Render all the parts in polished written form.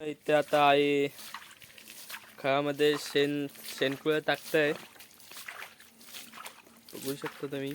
इथे आता आई खळामध्ये शेणकुळं टाकताय, बघू शकता तुम्ही.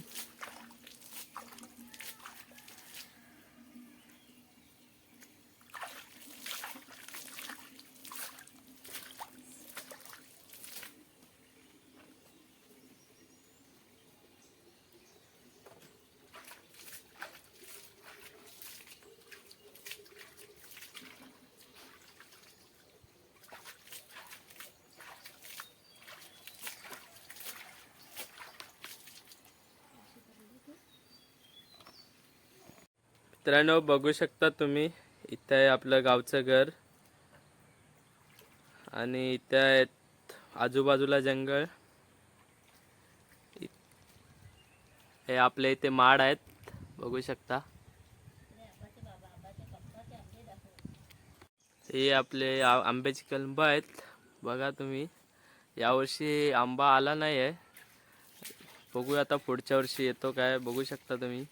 मित्रांनो बघू शकता तुम्ही, इथे आहे आपलं गावचं घर आणि इथे आहेत आजूबाजूला जंगल. हे आपले इथे माड आहेत, बघू शकता. हे आपले आंब्याची कलंब आहेत, बघा तुम्ही. यावर्षी आंबा आला नाही आहे, बघूया आता पुढच्या वर्षी येतो काय, बघू शकता तुम्ही.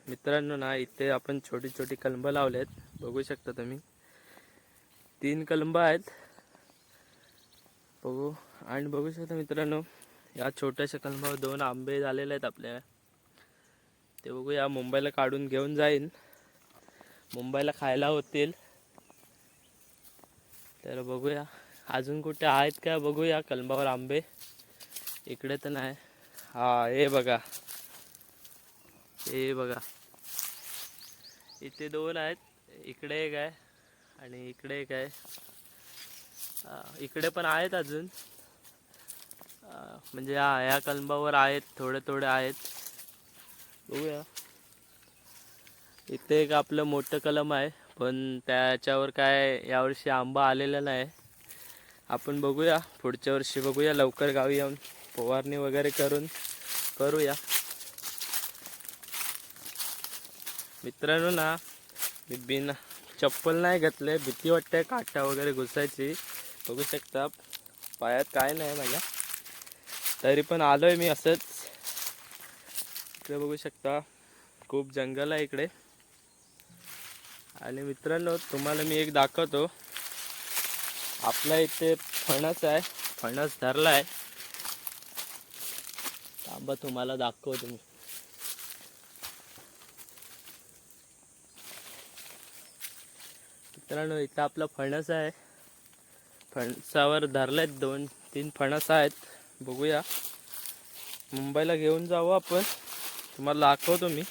मित्रांनो ना, इथे आपण छोटी छोटी कलंब लावलेत, बघू शकता तुम्ही. 3 कलंब आहेत, बघू. आणि बघू शकता मित्रांनो, या छोट्याशा कलंबावर 2 आंबे झालेले आहेत आपल्या. ते बघूया, मुंबईला काढून घेऊन जाईन, मुंबईला खायला होतील. तर बघूया अजून कुठे आहेत का, बघूया कलंबावर आंबे. इकडे तर नाही. हा, हे बघा, हे बघा, इथे 2 आहेत. इकडे एक आहे आणि इकडे एक आहे. इकडे पण आहेत अजून, म्हणजे या कलंबावर आहेत, थोडे थोडे आहेत, बघूया. इथे एक आपलं मोठं कलम आहे, पण त्याच्यावर काय यावर्षी आंबा आलेला नाही. आपण बघूया पुढच्या वर्षी, बघूया लवकर गावी येऊन फवारणी वगैरे करूया. मित्रांनो ना, मी बिना चप्पल नाही घातले, भीती वाटते काटा वगैरे घुसायची. बघू शकता पायात काय नाही माझ्या, तरी पण आलोय मी असंच. इकडे बघू शकता खूप जंगल आहे इकडे. आणि मित्रांनो तुम्हाला मी एक दाखवतो, आपल्या इथे फणस आहे, फणस धरला आहे. थांबा तुम्हाला दाखवतो मी. मित्रांनो इथं आपला फणस आहे, फणसावर धरलेत 2-3 फणस आहेत. बघूया, मुंबईला घेऊन जाऊ आपण, तुम्हाला दाखवतो मी.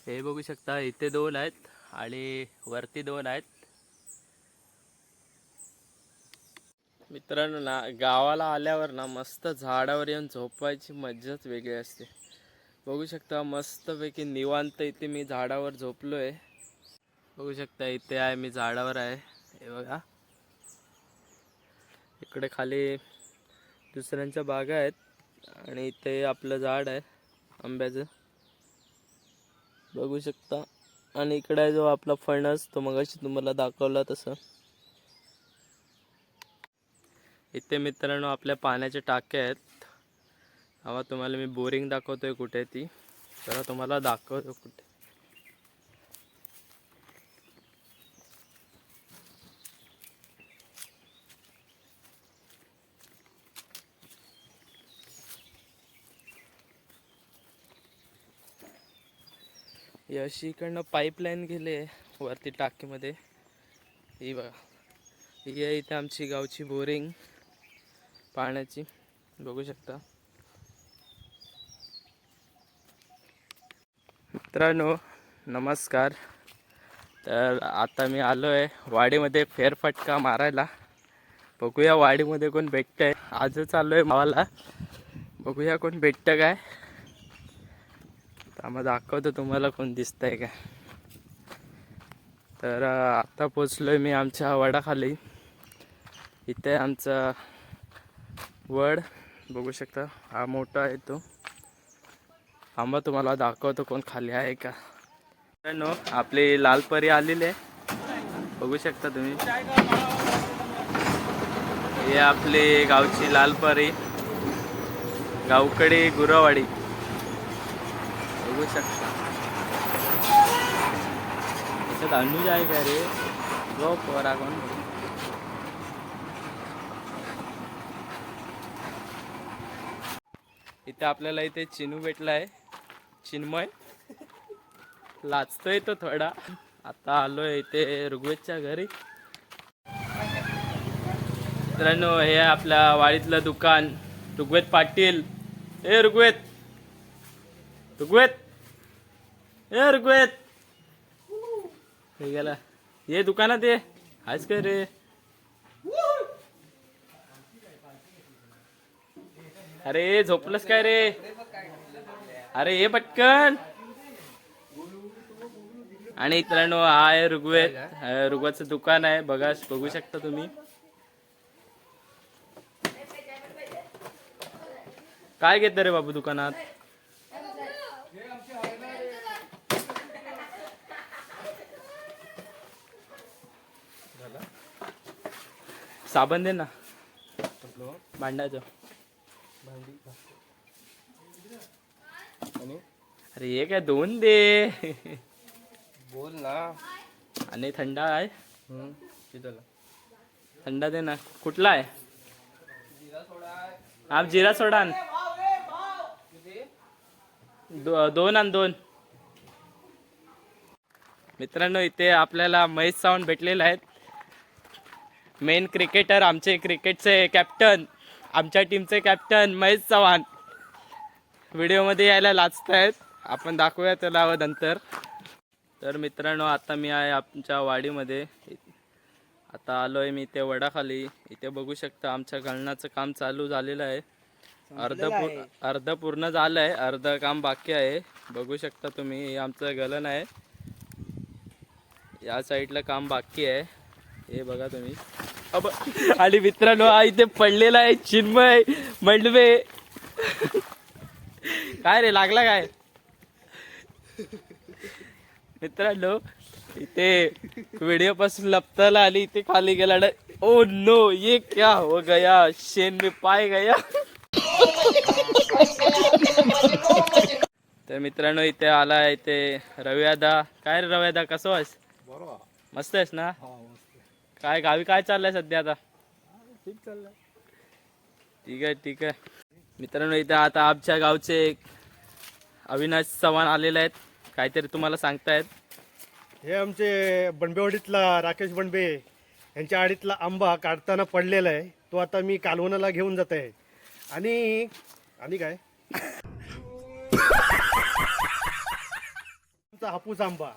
हे बघू शकता, इथे 2 आहेत आणि वरती 2 आहेत. मित्रांनो ना, गावाला आल्यावर ना मस्त झाडावर येऊन झोपायची मज्जाच वेगळी असते. बघू शकता मस्तपैकी निवांत इथे मी झाडावर झोपलोय. बघू शकता इथे आहे मी, झाडावर आहे, हे बघा. इकडे खाली दुसऱ्यांच्या बागा आहेत आणि इथे आपलं झाड आहे आंब्याचं, बघू शकता. आणि इकडे आहे जो आपला फणस, तो मगाशी तुम्हाला दाखवला तसं. इथे मित्रांनो आपल्या पाण्याचे टाके आहेत. हवा तुम्हाला मी बोरिंग दाखवतोय कुठे ती, तर तुम्हाला दाखवतो कुठे. ही अशी इकडनं पाईपलाईन गेली आहे वरती टाकीमध्ये, ही बघा. ही आहे इथे आमची गावची बोरिंग पाण्याची, बघू शकता. मित्रांनो नमस्कार. तर आता मी आलो आहे वाडीमध्ये फेरफटका मारायला. बघूया वाडीमध्ये कोण भेटतंय. आजच आलो आहे मावाला, बघूया कोण भेटतं काय. आम्हाला दाखवतो तुम्हाला कोण दिसतंय काय. तर आता पोचलोय मी आमच्या वडाखाली. इथे आमचा वड बघू शकता, हा मोठा आहे तो. आम्हा तुम्हाला दाखवतो कोण खाली आहे का. आपली लालपरी आलेली आहे, बघू शकता तुम्ही. हे आपली गावची लालपरी, गावकडी गुरवाडी, बघू शकता. याच्यात अनुज आहे का रे? गो पोरा कोण? इथे आपल्याला इथे चिनू भेटलाय, चिन्मय. लाजतोय तो थोडा. आता आलोय इथे ऋग्वेदच्या घरी. मित्रांनो, हे आपल्या वाडीतलं दुकान ऋग्वेद पाटील. ए ऋग्वेद, ऋग्वेद, ए ऋग्वेद, हे गेला. ये दुकानात ये. आहेस काय रे? अरे झोपलंस काय रे? अरे ये पटकन. आणि मित्रांनो, हा आहे ऋग्वेद. ऋग्वेदचं दुकान आहे, बघू शकता तुम्ही. काय घेत रे बाबू दुकानात? साबण दे ना भांडायचं. अरे हे काय 2 दे. बोल ना. आणि थंडा आहे, थंडा दे ना. कुठला आहे? आप जिरा सोडा आण. 2 आण 2. मित्रांनो, इथे आपल्याला महेश सावंत भेटलेले आहेत. मेन क्रिकेटर, आमचे क्रिकेटचे कॅप्टन, आमच्या टीमचे कॅप्टन महेश चव्हाण. व्हिडिओमध्ये यायला लाजतायत, आपण दाखवूया त्याला नंतर. तर मित्रांनो, आता मी आहे आमच्या वाडीमध्ये. आता आलोय मी इथे वडाखाली. इथे बघू शकता आमच्या गळणाचं काम चालू झालेलं आहे. अर्ध पूर्ण झालं आहे, अर्ध काम बाकी आहे. बघू शकता तुम्ही, हे आमचं गलन आहे. या साईडला काम बाकी आहे, हे बघा तुम्ही. आणि मित्रांनो, हा इथे पडलेला आहे चिन्मय मंडवे. काय रे, लागला काय? मित्रांनो, इथे व्हिडिओ पासून लपताला आली, इथे खाली गेला. ओ नो, ये क्या हो गया? शेन में पाय गया. तर मित्रांनो, इथे आला इथे रव्यादा. काय रे रव्यादा, कसं आहेस? मस्त आहेस ना? काय गावी काय चाललंय सध्या आता? ठीक चाललंय. ठीक आहे, ठीक आहे. मित्रांनो, इथे आता आमच्या गावचे अविनाश चव्हाण आलेले आहेत, काहीतरी तुम्हाला सांगतायत. हे आमचे बनबेवाडीतला राकेश बनबे यांच्या आडीतला आंबा काढताना पडलेला आहे. तो आता मी कालवणाला घेऊन जात आहे. आणि आणि काय हापूस आंबा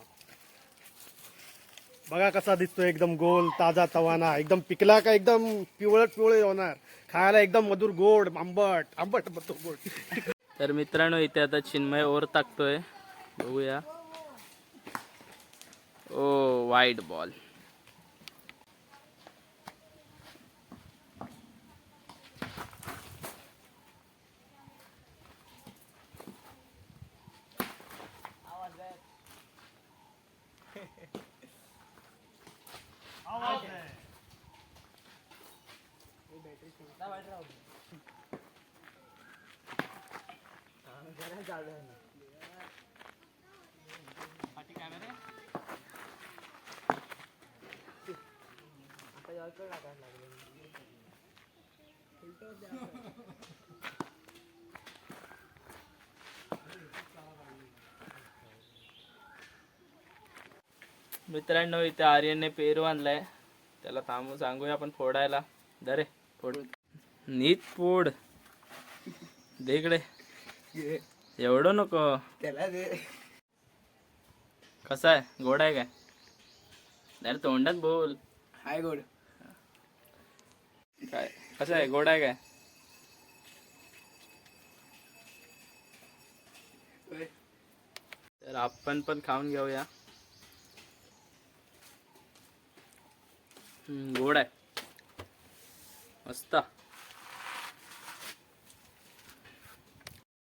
बघा कसा दिसतोय, एकदम गोल ताजा तवाना, एकदम पिकला का एकदम पिवळट पिवळे होणार. खायला एकदम मधुर, गोड, आंबट आंबट गोड. तर मित्रांनो, इथे आता चिन्मय ओर टाकतोय, बघूया. ओ वाईड बॉल. मित्रांनो, इथे आर्यनने पेरू आणलाय, त्याला थांबून सांगूया आपण फोडायला. दरे फोड, नीट फोड. देकडे, एवढं नको त्याला दे. कसा आहे, गोड आहे काय? अरे तोंडात बोल. हाय गोड. काय कसं आहे, गोड आहे काय? तर आपण पण खाऊन घेऊया. गोड आहे मस्त.